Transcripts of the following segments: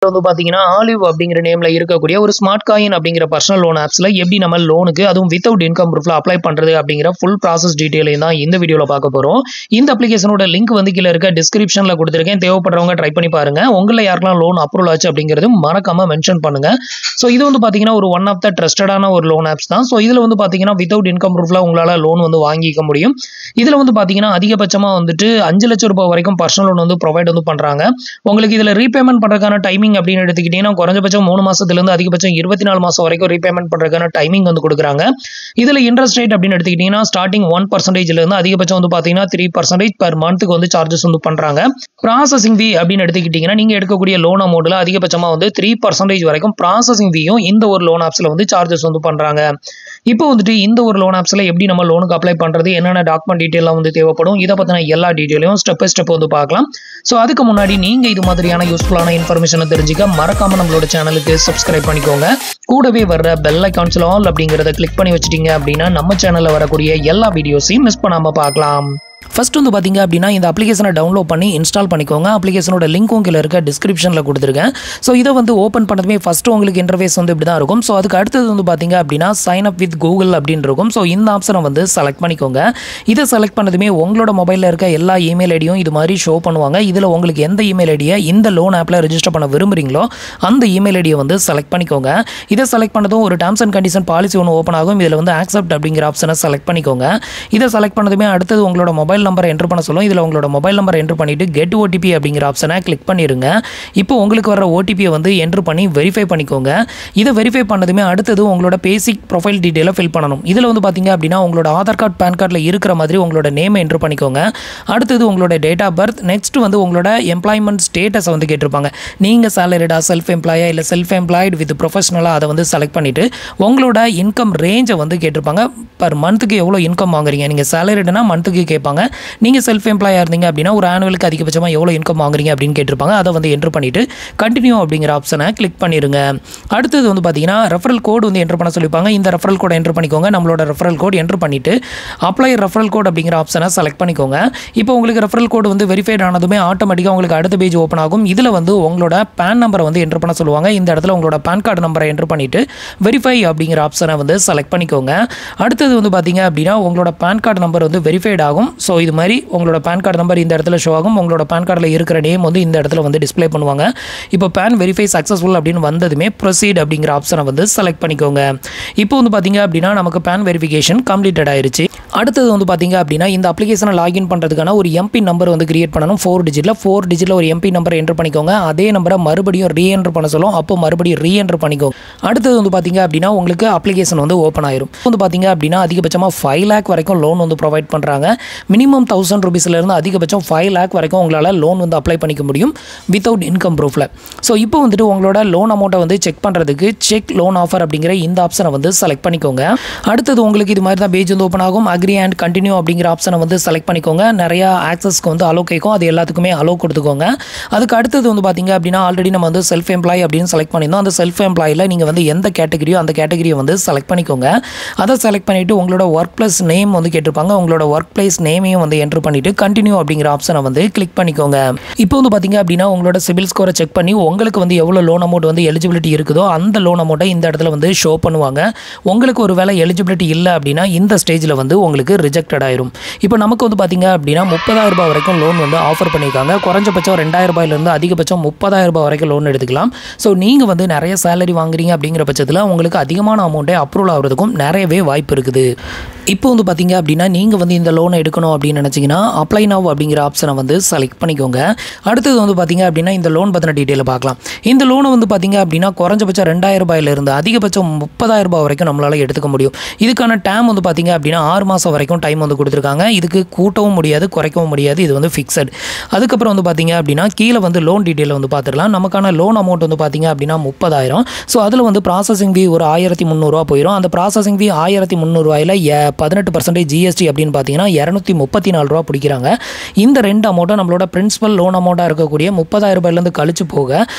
வந்து பாத்தீங்கன்னா ஆலிவ் அப்படிங்கிற நேம்ல இருக்கக்கூடிய ஒரு ஸ்மார்ட் காயின் அப்படிங்கிற பர்சனல் லோன் ஆப்ஸ்ல எப்படி நம்ம லோனுக்கு அதுவும் வித்தவுட் இன்கம் ப்ரூஃப்ல அப்ளை பண்றது அப்படிங்கிற ஃபுல் ப்ராசஸ் டீடைலையும் தான் இந்த வீடியோல பார்க்க போறோம். இந்த அப்ளிகேஷனோட லிங்க் வந்து கீழ இருக்க டிஸ்கிரிப்ஷன்ல கொடுத்திருக்கேன். தேவைப்படுறவங்க ட்ரை பண்ணி பாருங்க. உங்கள யாரெல்லாம் லோன் அப்ரூவல் ஆச்சு அப்படிங்கிறது மறக்காம மென்ஷன் பண்ணுங்க. சோ இது வந்து பாத்தீங்கன்னா ஒரு ஒன் ஆஃப் த ட்ரஸ்டடான ஒரு லோன் ஆப்ஸ் தான். சோ இதுல வந்து பாத்தீங்கன்னா வித்தவுட் இன்கம் ப்ரூஃப்ல உங்களால லோன் வந்து வாங்கிக்க முடியும். இதுல வந்து பாத்தீங்கன்னா அதிகபட்சமா வந்துட்டு 5 லட்சம் ரூபாய் வரைக்கும் பர்சனல் லோன் வந்து ப்ரொவைட் வந்து பண்றாங்க. உங்களுக்கு இதுல ரீபேமெண்ட் பண்றதுக்கான டைமிங் அப்படின்னு எடுத்துக்கிட்டீங்கன்னா குறைஞ்சபட்சம் 3 மாசத்துல இருந்து அதிகபட்சம் 24 மாசம் வரைக்கும் ரீபேமெண்ட் பண்றதுக்கான டைமிங் வந்து கொடுக்குறாங்க. இதுல இன்ட்ரெஸ்ட் ரேட் அப்படின்னு எடுத்துக்கிட்டீங்கன்னா ஸ்டார்டிங் 1% இருந்து அதிகபட்சம் வந்து பாத்தீங்கன்னா 3% பர் மந்த்துக்கு வந்து சார்ஜஸ் வந்து பண்றாங்க. ப்ராசஸிங் ஃபீ அப்படின்னு எடுத்துக்கிட்டீங்கன்னா நீங்க எடுக்கக்கூடிய லோன் அமௌண்ட்ல அதிகபட்சமா வந்து 3% வரைக்கும் ப்ராசஸிங் ஃபீயும் இந்த ஒரு லோன் ஆப்ஸ்ல வந்து சார்ஜஸ் வந்து பண்றாங்க. இப்போ வந்துட்டு இந்த ஒரு லோன் ஆப்ஸ்ல எப்படி நம்ம லோனுக்கு அப்ளை பண்றது, என்னென்ன டாக்குமெண்ட் டீடைல்லாம் வந்து தேவைப்படும், இதை பத்தின எல்லா டீடைலையும் ஸ்டெப் பை ஸ்டெப் வந்து பார்க்கலாம். ஸோ அதுக்கு முன்னாடி நீங்க இது மாதிரியான யூஸ்ஃபுல்லான இன்ஃபர்மேஷனை தெரிஞ்சுக்க மறக்காம நம்மளோட சேனலுக்கு சப்ஸ்கிரைப் பண்ணிக்கோங்க. கூடவே வர்ற பெல் ஐகான்ஸ்ல ஆல் அப்படிங்கறத கிளிக் பண்ணி வச்சிட்டீங்க அப்படின்னா நம்ம சேனல்ல வரக்கூடிய எல்லா வீடியோஸையும் மிஸ் பண்ணாம பார்க்கலாம். ஃபர்ஸ்ட் வந்து பாத்தீங்க அப்படின்னா இந்த அப்ளிகேஷனை டவுன்லோட் பண்ணி இன்ஸ்டால் பண்ணிக்கோங்க. அப்ளிகேஷனோட லிங்க்கும் கீழ இருக்க டிஸ்கிரிப்ஷன்ல கொடுத்துருக்கேன். ஸோ இதை வந்து ஓப்பன் பண்ணதுமே ஃபர்ஸ்ட் உங்களுக்கு இன்டர்ஃபேஸ் வந்து இப்படி தான் இருக்கும். ஸோ அதுக்கு அடுத்தது வந்து பாத்தீங்க அப்படின்னா சைன் அப் வித் கூகுள் அப்படின்னு இருக்கும். ஸோ இந்த ஆப்ஷனை வந்து செலக்ட் பண்ணிக்கோங்க. இதை செலக்ட் பண்ணதுமே உங்களோட மொபைலில் இருக்க எல்லா இமெயில் ஐடியும் இது மாதிரி ஷோ பண்ணுவாங்க. இதில் உங்களுக்கு எந்த இமெயில் ஐடியை இந்த லோன் ஆப்பில் ரெஜிஸ்டர் பண்ண விரும்புறீங்களோ அந்த இமெயில் ஐடியை வந்து செலக்ட் பண்ணிக்கோங்க. இதை செலக்ட் பண்ணதும் ஒரு டேர்ம்ஸ் அண்ட் கண்டிஷன் பாலிசி ஒன்று ஓப்பன் ஆகும். இதில் வந்து ஆக்செப்ட் அப்படிங்கிற ஆப்ஷனை செலக்ட் பண்ணிக்கோங்க. இதை செலக்ட் பண்ணதுமே அடுத்தது உங்களோட மொபைல் நம்பரை என்டர் பண்ண சொல்லும். இதில் உங்களோட மொபைல் நம்பரை என்டர் பண்ணிட்டு கெட் ஓடிபி அப்படிங்கிற ஆப்ஷனை கிளிக் பண்ணிருங்க. இப்போ உங்களுக்கு வர ஓடிபியை வந்து என்டர் பண்ணி வெரிஃபை பண்ணிக்கோங்க. இதை வெரிஃபை பண்ணதுமே அடுத்தது உங்களோட பேசிக் ப்ரொஃபைல் டீடைலை ஃபில் பண்ணணும். இதில் வந்து பார்த்தீங்க அப்படின்னா உங்களோட ஆதார் கார்டு பேன் கார்டில் இருக்கிற மாதிரி உங்களோட நேமை என்டர் பண்ணிக்கோங்க. அடுத்தது உங்களோட டேட் ஆஃப் பர்த், நெக்ஸ்ட் வந்து உங்களோட எம்ப்ளாய்மெண்ட் ஸ்டேட்டஸை வந்து கேட்டிருப்பாங்க. நீங்கள் சேலரிடா, செல்ஃப் எம்ப்ளாயா இல்லை செல்ஃப் எம்ப்ளாய்டு வித் ப்ரொஃபஷனலாக அதை வந்து செலக்ட் பண்ணிவிட்டு உங்களோட இன்கம் ரேஞ்சை வந்து கேட்டிருப்பாங்க. பர் மந்த்துக்கு எவ்வளோ இன்கம் வாங்குறீங்க, நீங்கள் சேலரிடுனா மந்த்துக்கு கேட்பாங்க. நீங்கள் செல்ஃப் எம்ப்ளாயா இருந்தீங்க அப்படின்னா ஒரு ஆனுவலுக்கு அதிகபட்சமாக எவ்வளோ இன்கம் வாங்குறீங்க அப்படின்னு கேட்டிருப்பாங்க. அதை வந்து என்டர் பண்ணிட்டு கண்டினியூ அப்படிங்கிற ஆப்ஷனை கிளிக் பண்ணிருங்க. அடுத்தது வந்து பார்த்தீங்கன்னா ரெஃபரல் கோட் வந்து என்டர் பண்ண சொல்லிப்பாங்க. இந்த ரெஃபரல் கோட் என்டர் பண்ணிக்கோங்க. நம்மளோட ரெஃபரல் கோட் என்டர் பண்ணிட்டு அப்ளை ரெஃபரல் கோட் அப்படிங்கிற ஆப்ஷனை செலக்ட் பண்ணிக்கோங்க. இப்போ உங்களுக்கு ரெஃபரல் கோட் வந்து வெரிஃபைட் ஆனதுமே ஆட்டோமேட்டிக்காக உங்களுக்கு அடுத்த பேஜ் ஓப்பன் ஆகும். இதில் வந்து உங்களோட பேன் நம்பரை வந்து என்டர் பண்ண சொல்லுவாங்க. இந்த இடத்துல உங்களோட பேன் கார்டு நம்பரை என்டர் பண்ணிட்டு வெரிஃபை அப்படிங்கிற ஆப்ஷனை வந்து செலக்ட் பண்ணிக்கோங்க. அடுத்தது வந்து பார்த்தீங்க அப்படின்னா உங்களோட பேன் கார்டு நம்பர் வந்து வெரிஃபைட் ஆகும். ஸோ இது மாதிரி உங்களோட பேன் கார்டு நம்பர் இந்த இடத்துல ஷோ ஆகும். உங்களோட பேன் கார்டில் இருக்கிற நேம் வந்து இந்த இடத்துல வந்து டிஸ்ப்ளே பண்ணுவாங்க. இப்போ பேன் வெரிஃபை சக்ஸஸ்ஃபுல் அப்படின்னு வந்ததுமே ப்ரொசீட் அப்படிங்கிற ஆப்ஷனை வந்து செலக்ட் பண்ணிக்கோங்க. இப்போ வந்து பார்த்தீங்க அப்படின்னா நமக்கு பேன் வெரிஃபிகேஷன் கம்ப்ளீட்டட் ஆயிருச்சு. அடுத்தது வந்து பார்த்தீங்க அப்படின்னா இந்த அப்ளிகேஷனை லாகின் பண்ணுறதுக்கான ஒரு எம்பி நம்பர் வந்து கிரியேட் பண்ணணும். 4 டிஜிட்டில் ஒரு எம்பி நம்பர் என்டர் பண்ணிக்கோங்க. அதே நம்பரை மறுபடியும் ரீஎன்டர் பண்ண சொல்லும். அப்போ மறுபடியும் ரீஎன்டர் பண்ணிக்கோங்க. அடுத்தது வந்து பார்த்தீங்க அப்படின்னா உங்களுக்கு அப்ளிகேஷன் வந்து ஓப்பன் ஆயிரும். வந்து பார்த்தீங்க அப்படின்னா அதிகபட்சமாக 5 லேக் வரைக்கும் லோன் வந்து ப்ரொவைட் பண்ணுறாங்க. மினிமம் 1000 ரூபீஸ்லேருந்து அதிகபட்சம் 5 லேக் வரைக்கும் உங்களால் லோன் வந்து அப்ளை பண்ணிக்க முடியும் வித்தவுட் இன்கம் ப்ரூஃபில். ஸோ இப்போ வந்துட்டு உங்களோட லோன் அமௌண்ட்டை வந்து செக் பண்ணுறதுக்கு செக் லோன் ஆஃபர் அப்படிங்கிற இந்த ஆப்ஷனை வந்து செலக்ட் பண்ணிக்கோங்க. அடுத்தது உங்களுக்கு இது மாதிரி தான் பேஜ் வந்து ஓப்பன் ஆகும். அக்ரி அண்ட் கண்டினியூ அப்படிங்கிற ஆப்ஷனை வந்து செலக்ட் பண்ணிக்கோங்க. நிறையா ஆக்சஸ்க்கு வந்து அலோ கேட்கும். அது எல்லாத்துக்குமே அலோ கொடுத்துக்கோங்க. அதுக்கு அடுத்தது வந்து பார்த்தீங்க அப்படின்னா ஆல்ரெடி நம்ம வந்து செல்ஃப் எம்ப்ளாய் அப்படின்னு செலக்ட் பண்ணியிருந்தோம். அந்த செல்ஃப் எம்ப்ளாயில் நீங்கள் வந்து எந்த கேட்டகரியோ அந்த கேட்டகரியை வந்து செலக்ட் பண்ணிக்கோங்க. அதை செலக்ட் பண்ணிவிட்டு உங்களோட ஒர்க் பிளேஸ் நேம் வந்து கேட்டிருப்பாங்க. உங்களோட ஒர்க் பிளேஸ் நேமையும் வந்து என்டர் பண்ணிவிட்டு கண்டினியூ அப்படிங்கிற ஆப்ஷனை வந்து கிளிக் பண்ணிக்கோங்க. இப்போ வந்து பார்த்தீங்க அப்படின்னா உங்களோட சிபில் ஸ்கோரை செக் பண்ணி உங்களுக்கு வந்து எவ்வளோ லோன் அமௌண்ட் வந்து எலிஜிபிலிட்டி இருக்குதோ அந்த லோன் அமௌண்ட்டை இந்த இடத்துல வந்து ஷோ பண்ணுவாங்க. உங்களுக்கு ஒரு வேளை எலிஜிபிலிட்டி இல்லை அப்படின்னா இந்த ஸ்டேஜில் வந்து உங்களுக்கு ரிஜெக்டட் ஆயிரும். இப்போ நமக்கு வந்து பார்த்தீங்க அப்படின்னா 30,000 ரூபாய் வரைக்கும் லோன் வந்து ஆஃபர் பண்ணியிருக்காங்க. குறைஞ்சபட்சம் 2,000 ரூபாயிலிருந்து அதிகபட்சம் 30,000 ரூபாய் வரைக்கும் லோன் எடுத்துக்கலாம். ஸோ நீங்கள் வந்து நிறைய சேலரி வாங்குறீங்க அப்படிங்கிற பட்சத்தில் உங்களுக்கு அதிகமான அமௌண்ட்டே அப்ரூவல் ஆகிறதுக்கும் நிறையவே வாய்ப்பு இருக்குது. இப்போ வந்து பார்த்தீங்க அப்படின்னா நீங்கள் வந்து இந்த லோனை எடுக்கணும் அப்படின்னு நினச்சிங்கன்னா அப்ளை நவ் அப்படிங்கிற ஆப்ஷனை வந்து செலக்ட் பண்ணிக்கோங்க. அடுத்தது வந்து பார்த்தீங்க அப்படின்னா இந்த லோன் பற்றின டீட்டெயிலை பார்க்கலாம். இந்த லோனை வந்து பார்த்தீங்க அப்படின்னா குறைஞ்சபட்சம் 2,000 ரூபாயிலிருந்து அதிகபட்சம் 30,000 ரூபாய் வரைக்கும் நம்மளால் எடுத்துக்க முடியும். இதுக்கான டைம் வந்து பார்த்தீங்க அப்படின்னா 6 மாதம் வரைக்கும் டைம் வந்து கொடுத்துருக்காங்க. இதுக்கு கூட்டவும் முடியாது, குறைக்கவும் முடியாது. இது வந்து ஃபிக்ஸட். அதுக்கப்புறம் வந்து பார்த்தீங்க அப்படின்னா கீழே வந்து லோன் டீட்டெயில் வந்து பார்த்துக்கலாம். நமக்கான லோன் அமௌண்ட் வந்து பார்த்தீங்க அப்படின்னா 30,000. ஸோ அதில் வந்து ப்ராசஸிங் ஃபீ ஒரு 1,300 ரூபா போயிடும். அந்த ப்ராசஸிங் ஃபீ 1,300 ரூபாயில் 18% ஜிஎஸ்டி அப்படின்னு பார்த்தீங்கன்னா ₹234 பிடிக்கிறாங்க. இந்த ரெண்டு அமௌண்ட்டும் நம்மளோட பிரின்சிபல் லோன் அமௌண்ட்டாக இருக்கக்கூடிய ₹30,000 கழிச்சு போக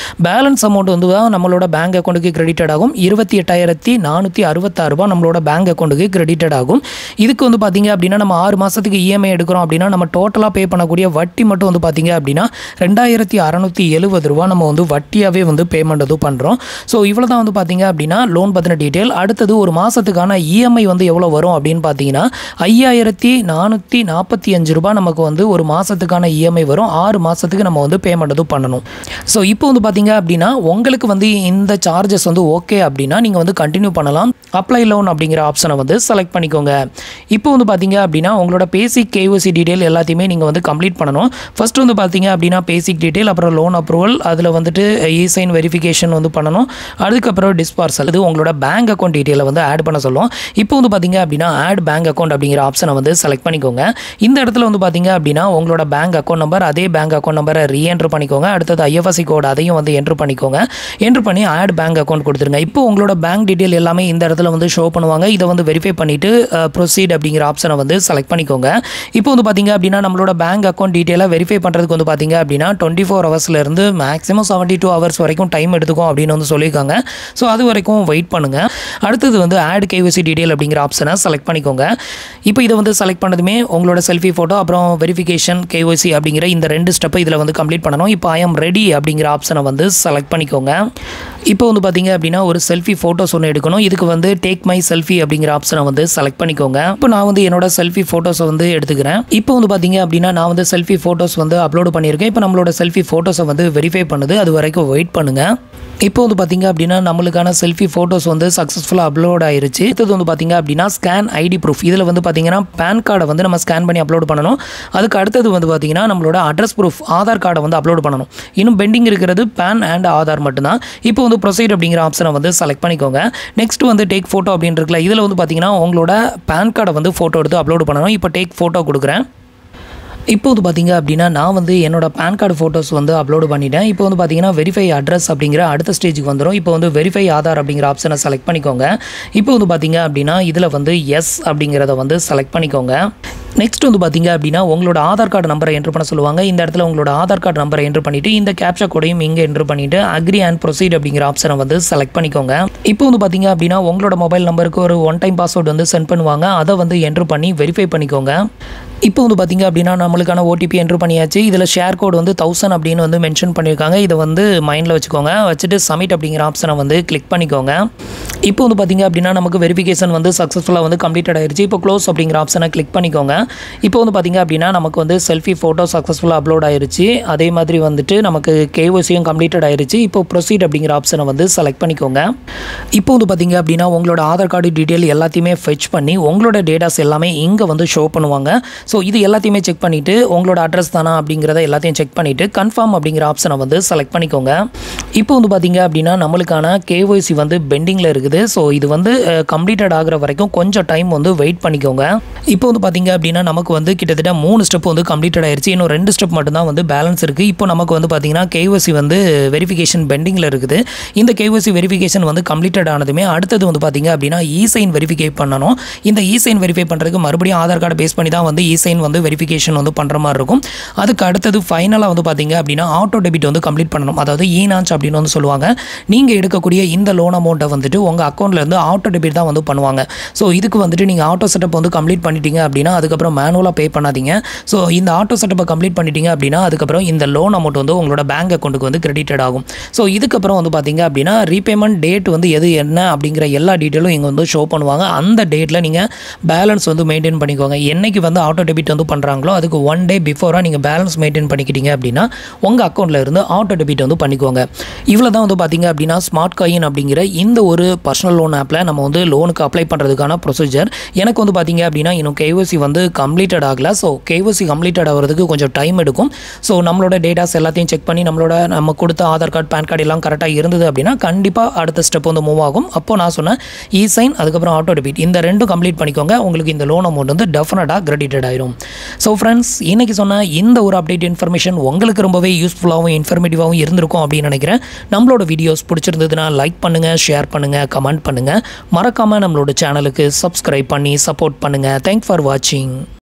பேலன்ஸ் அமௌண்ட் வந்து நம்மளோட பேங்க் அக்கௌண்ட்டுக்கு கிரெடிட்டட் ஆகும். ₹28,466 நம்மளோட பேங்க் அக்கௌண்ட்டுக்கு கிரெடிட்டட் ஆகும். இதுக்கு வந்து பார்த்தீங்க அப்படின்னா நம்ம 6 மாதத்துக்கு இஎம்ஐ எடுக்கிறோம் அப்படின்னா நம்ம டோட்டலாக பே பண்ணக்கூடிய வட்டி மட்டும் வந்து பார்த்தீங்க அப்படின்னா ₹2,670 நம்ம வந்து வட்டியாகவே வந்து பேமெண்ட் வந்து பண்ணுறோம். ஸோ இவ்வளோ தான் வந்து பார்த்தீங்க அப்படின்னா லோன் பற்றின டீட்டெயில். அடுத்தது ஒரு மாதத்துக்கான இஎம்ஐ வந்து எவ்வளோ வரும் அப்படின்னு பார்த்தீங்கன்னா ₹5,445 நமக்கு வந்து ஒரு மாதத்துக்கான இஎம்ஐ வரும். 6 மாதத்துக்கு நம்ம வந்து பேமெண்ட் வந்து பண்ணணும். ஸோ இப்போ வந்து பார்த்தீங்க அப்படின்னா உங்களுக்கு வந்து இந்த சார்ஜஸ் வந்து ஓகே அப்படின்னா நீங்கள் வந்து கண்டினியூ பண்ணலாம். அப்ளை லோன் அப்படிங்கிற ஆப்ஷனை வந்து செலக்ட் பண்ணிக்கோங்க. இப்போ வந்து பார்த்தீங்க அப்படின்னா உங்களோட பேசிக் கேஒய்சி டீட்டெயில் எல்லாத்தையுமே நீங்கள் வந்து கம்ப்ளீட் பண்ணணும். ஃபர்ஸ்ட் வந்து பார்த்தீங்க அப்படின்னா பேசிக் டீட்டெயில், அப்புறம் லோன் அப்ரூவல், அதில் வந்துட்டு இ-சைன் வெரிஃபிகேஷன் வந்து பண்ணணும். அதுக்கப்புறம் டிஸ்பார்சல், இது உங்களோட பேங்க் அக்கௌண்ட் டீட்டெயிலை வந்து ஆட் பண்ண சொல்லும். இப்போ வந்து பார்த்தீங்க அப்படின்னா ஆட் பேங்க் அக்கௌண்ட் அப்படிங்கிற ஆப்ஷனை வந்து செலக்ட் பண்ணிக்கோங்க. இந்த இடத்துல வந்து பார்த்தீங்க அப்படின்னா உங்களோட பேங்க் அக்கௌண்ட் நம்பர், அதே பேங்க் அக்கௌண்ட் நம்பரை ரீஎன்ட்ரு பண்ணிக்கோங்க. அடுத்தது ஐஎஃப்எஸ்சி கோட் அதையும் வந்து என்ட்ரு பண்ணிக்கோங்க. என்ட்ரு பண்ணி ஆட் பேங்க் அக்கௌண்ட் கொடுத்துருங்க. இப்போ உங்களோட பேங்க் டீட்டெயில் எல்லாமே இந்த இடத்துல வந்து ஷோ பண்ணுவாங்க. இதை வந்து வெரிஃபை பண்ணிவிட்டு ப்ரொசீட் அப்படிங்கிற ஆப்ஷனை வந்து செலக்ட் பண்ணிக்கோங்க. இப்போ வந்து பார்த்தீங்க அப்படின்னா நம்மளோட பேங்க் அக்கௌண்ட் டீட்டெயிலை வெரிஃபை பண்ணுறதுக்கு வந்து பார்த்தீங்க அப்படின்னா 24 ஹவர்ஸ்லேருந்து மேக்ஸிமம் 72 ஹவர்ஸ் வரைக்கும் டைம் எடுத்துக்கும் அப்படின்னு வந்து சொல்லியிருக்காங்க. ஸோ அது வரைக்கும் வெயிட் பண்ணுங்கள். அடுத்தது வந்து ஆட் கேஒய்சி டீட்டெயில் அப்படிங்கிற ஆப்ஷனை செலக்ட் பண்ணிக்கோங்க. இப்போ இதை வந்து செலக்ட் பண்ணதுமே உங்களோட செல்ஃபி ஃபோட்டோ, அப்புறம் வெரிஃபிகேஷன், கேஒய்சி அப்படிங்கிற இந்த 2 ஸ்டெப்பை இதில் வந்து கம்ப்ளீட் பண்ணணும். இப்போ ஐ எம் ரெடி அப்படிங்கிற ஆப்ஷனை வந்து செலக்ட் பண்ணிக்கோங்க. இப்போ வந்து பார்த்தீங்க அப்படின்னா ஒரு செல்ஃபி ஃபோட்டோஸ் ஒன்று எடுக்கணும். இதுக்கு வந்து டேக் மை செல்ஃபி அப்படிங்கிற ஆப்ஷனை வந்து செலக்ட் பண்ணிக்கோங்க. இப்போ நான் வந்து என்னோட செல்ஃபி ஃபோட்டோஸை வந்து எடுத்துக்கிறேன். இப்போ வந்து பார்த்தீங்க அப்படின்னா நான் வந்து செல்ஃபி ஃபோட்டோஸ் வந்து அப்லோட் பண்ணியிருக்கேன். இப்போ நம்மளோட செல்ஃபி ஃபோட்டோஸை வந்து வெரிஃபை பண்ணுது. அது வரைக்கும் வெயிட் பண்ணுங்கள். இப்போ வந்து பார்த்தீங்க அப்படின்னா நம்மளுக்கான செல்ஃபி ஃபோட்டோஸ் வந்து சக்ஸஸ்ஃபுல்லாக அப்லோட் ஆயிருச்சு. அடுத்தது வந்து பார்த்தீங்க அப்படின்னா ஸ்கேன் ஐடி ப்ரூஃப். இதில் வந்து பார்த்தீங்கன்னா பேன் கார்டை வந்து நம்ம ஸ்கேன் பண்ணி அப்லோட் பண்ணணும். அதுக்கு அடுத்தது வந்து பார்த்தீங்கன்னா நம்மளோட அட்ரஸ் ப்ரூஃப், ஆதார் கார்டை வந்து அப்லோட் பண்ணணும். இன்னும் பெண்டிங் இருக்கிறது பேன் அண்ட் ஆதார் மட்டும்தான். இப்போ வந்து ப்ரொசீட் அப்படிங்கிற ஆப்ஷனை வந்து செலக்ட் பண்ணிக்கோங்க. நெக்ஸ்ட் வந்து டேக் ஃபோட்டோ அப்படின்னு இருக்குல்ல, இதில் வந்து பார்த்தீங்கன்னா உங்களோட பேன் கார்டை வந்து ஃபோட்டோ எடுத்து அப்லோட் பண்ணணும். இப்போ டேக் ஃபோட்டோ கொடுக்குறேன். இப்போ வந்து பார்த்தீங்க அப்படின்னா நான் வந்து என்னோட பேன் கார்டு ஃபோட்டோஸ் வந்து அப்லோடு பண்ணிட்டேன். இப்போ வந்து பார்த்தீங்கன்னா வெரிஃபை அட்ரஸ் அப்படிங்கிற அடுத்த ஸ்டேஜுக்கு வந்துடும். இப்போ வந்து வெரிஃபை ஆதார் அப்படிங்கிற ஆப்ஷனை செலக்ட் பண்ணிக்கோங்க. இப்போ வந்து பார்த்தீங்க அப்படின்னா இதில் வந்து எஸ் அப்படிங்கிறத வந்து செலக்ட் பண்ணிக்கோங்க. நெக்ஸ்ட் வந்து பார்த்தீங்க அப்படின்னா உங்களோட ஆதார் கார்டு நம்பரை என்ட்ரு பண்ண சொல்லுவாங்க. இந்த இடத்துல உங்களோட ஆதார் கார்டு நம்பரை என்ட்ரு பண்ணிவிட்டு இந்த கேப்சா கோடையும் இங்கே என்ட்ரு பண்ணிவிட்டு அக்ரி அண்ட் ப்ரொசீட் அப்படிங்கிற ஆப்ஷனை வந்து செலக்ட் பண்ணிக்கோங்க. இப்போ வந்து பார்த்தீங்க அப்படின்னா உங்களோட மொபைல் நம்பருக்கு ஒரு 1 டைம் பாஸ்வேர்டு வந்து சென்ட் பண்ணுவாங்க. அதை வந்து என்ட்ரு பண்ணி வெரிஃபை பண்ணிக்கோங்க. இப்போ வந்து பார்த்தீங்க அப்படின்னா நம்மளுக்கான ஓடிபி என்ட்ரு பண்ணியாச்சு. இதில் ஷேர் கோட் வந்து 1000 அப்படின்னு வந்து மென்ஷன் பண்ணியிருக்காங்க. இதை வந்து மைண்டில் வச்சுக்கோங்க. வச்சுட்டு சப்மிட் அப்படிங்கிற ஆப்ஷனை வந்து கிளிக் பண்ணிக்கோங்க. இப்போ வந்து பார்த்தீங்க அப்படின்னா நமக்கு வெரிஃபிகேஷன் வந்து சக்ஸஸ்ஃபுல்லாக வந்து கம்ப்ளீட்டட் ஆயிடுச்சு. இப்போ க்ளோஸ் அப்படிங்கிற ஆப்ஷனை கிளிக் பண்ணிக்கோங்க. இப்போ வந்து பார்த்தீங்க அப்படின்னா நமக்கு வந்து செல்ஃபி ஃபோட்டோ சக்ஸஸ்ஃபுல்லாக அப்லோட் ஆயிருச்சு. அதே மாதிரி வந்துட்டு நமக்கு கேஒய்சியும் கம்ப்ளீட்டட் ஆயிருச்சு. இப்போ ப்ரொசீட் அப்படிங்கிற ஆப்ஷனை வந்து செலக்ட் பண்ணிக்கோங்க. இப்போ வந்து பார்த்தீங்க அப்படின்னா உங்களோட ஆதார் கார்டு டீட்டெயில் எல்லாத்தையுமே ஃபெச் பண்ணி உங்களோட டேட்டாஸ் எல்லாமே இங்கே வந்து ஷோ பண்ணுவாங்க. ஸோ இது எல்லாத்தையுமே செக் பண்ணிவிட்டு உங்களோட அட்ரஸ் தானா அப்படிங்கிறத எல்லாத்தையும் செக் பண்ணிவிட்டு கன்ஃபார்ம் அப்படிங்கிற ஆப்ஷனை வந்து செலக்ட் பண்ணிக்கோங்க. இப்போ வந்து பார்த்தீங்க அப்படின்னா நம்மளுக்கான கேஒய்சி வந்து பெண்டிங்கில் இருக்குது. ஸோ இது வந்து கம்ப்ளீட்டட் ஆகிற வரைக்கும் கொஞ்சம் டைம் வந்து வெயிட் பண்ணிக்கோங்க. இப்போ வந்து பார்த்தீங்க அப்படின்னா நமக்கு வந்து கிட்டத்தட்ட 3 ஸ்டெப் வந்து கம்ப்ளீட்டட் ஆயிடுச்சு. இன்னும் 2 ஸ்டெப் மட்டும்தான் வந்து பேலன்ஸ் இருக்குது. இப்போ நமக்கு வந்து பார்த்தீங்கன்னா கேஒய்சி வந்து வெரிஃபிகேஷன் பெண்டிங்கில் இருக்குது. இந்த கேஒய்சி வெரிஃபிகேஷன் வந்து கம்ப்ளீட்டட் ஆனதுமே அடுத்தது வந்து பார்த்தீங்க அப்படின்னா இ-சைன் வெரிஃபை பண்ணணும். இந்த இ-சைன் வெரிஃபை பண்ணுறதுக்கு மறுபடியும் ஆதார் கார்டை பேஸ் பண்ணி தான் வந்து இ-சைன் வந்து வெரிஃபிகேஷன் வந்து பண்ணுற மாதிரி இருக்கும். அதுக்கு அடுத்தது ஃபைனலாக வந்து பார்த்தீங்க அப்படின்னா ஆட்டோ டெபிட் வந்து கம்ப்ளீட் பண்ணணும். அதாவது இ-நான்ச் அப்படின்னு வந்து சொல்லுவாங்க. நீங்கள் எடுக்கக்கூடிய இந்த லோன் அமௌண்ட்டை வந்துட்டு உங்கள் அக்கௌண்ட்லேருந்து ஆட்டோ டெபிட் தான் வந்து பண்ணுவாங்க. ஸோ இதுக்கு வந்துட்டு நீங்கள் ஆட்டோ செட்டப் வந்து கம்ப்ளீட் பண்ணிட்டீங்க அப்படின்னா அதுக்கப்புறம் மேனுவலாக பே பண்ணாதீங்க. ஸோ இந்த ஆட்டோ செட்டப்பை கம்ப்ளீட் பண்ணிட்டீங்க அப்படின்னா அதுக்கப்புறம் இந்த லோன் அமௌண்ட் வந்து உங்களோட பேங்க் அக்கௌண்ட்டுக்கு வந்து கிரெடிட்டட் ஆகும். ஸோ இதுக்கப்புறம் வந்து பார்த்தீங்க அப்படின்னா ரீபேமெண்ட் டேட் வந்து எது என்ன அப்படிங்கிற எல்லா டீட்டெயிலும் இங்கே வந்து ஷோ பண்ணுவாங்க. அந்த டேட்டில் நீங்கள் பேலன்ஸ் வந்து மெயின்டைன் பண்ணிக்கோங்க. என்னைக்கு வந்து ஆட்டோ டெபிட் வந்து பண்ணுறாங்களோ அதுக்கு 1 டே பிஃபோராக நீங்கள் பேலன்ஸ் மெயின்டைன் பண்ணிக்கிட்டீங்க அப்படின்னா உங்கள் அக்கௌண்ட்டில் இருந்து ஆட்டோ டெபிட் வந்து பண்ணிக்கோங்க. இவ்வளோ தான் வந்து பார்த்தீங்க அப்படின்னா ஸ்மார்ட் காயின் அப்படிங்கிற இந்த ஒரு பர்சனல் லோன் ஆப்பில் நம்ம வந்து லோனுக்கு அப்ளை பண்ணுறதுக்கான ப்ரொசீஜர். எனக்கு வந்து பார்த்தீங்க அப்படின்னா இன்னும் கேஒய்சி வந்து கம்ப்ளீட்டட் ஆகலை. ஸோ கேஒய்சி கம்ப்ளீட்டட் ஆகிறதுக்கு கொஞ்சம் டைம் எடுக்கும். ஸோ நம்மளோட டேட்டாஸ் எல்லாத்தையும் செக் பண்ணி நம்ம கொடுத்த ஆதார் கார்டு பேன் கார்டு எல்லாம் கரெக்டாக இருந்தது அப்படின்னா கண்டிப்பாக அடுத்த ஸ்டெப் வந்து மூவ் ஆகும். அப்போது நான் சொன்னேன் இ-சைன் அதுக்கப்புறம் ஆட்டோ டெபிட் இந்த ரெண்டும் கம்ப்ளீட் பண்ணிக்கோங்க. உங்களுக்கு இந்த லோன் அமௌண்ட் வந்து டெஃபினட்டாக கிரெடிட்டட் ஆயிரும். ஸோ ஃப்ரெண்ட்ஸ், இன்றைக்கி சொன்ன இந்த ஒரு அப்டேட் இன்ஃபர்மேஷன் உங்களுக்கு ரொம்பவே யூஸ்ஃபுல்லாகவும் இன்ஃபர்மேட்டிவாகவும் இருந்திருக்கும் அப்படின்னு நினைக்கிறேன். நம்மளோட வீடியோஸ் பிடிச்சிருந்ததுன்னா லைக் பண்ணுங்கள், ஷேர் பண்ணுங்கள், கமெண்ட் பண்ணுங்கள். மறக்காமல் நம்மளோட சேனலுக்கு சப்ஸ்கிரைப் பண்ணி சப்போர்ட் பண்ணுங்கள். தேங்க்ஸ் ஃபார் வாட்சிங்.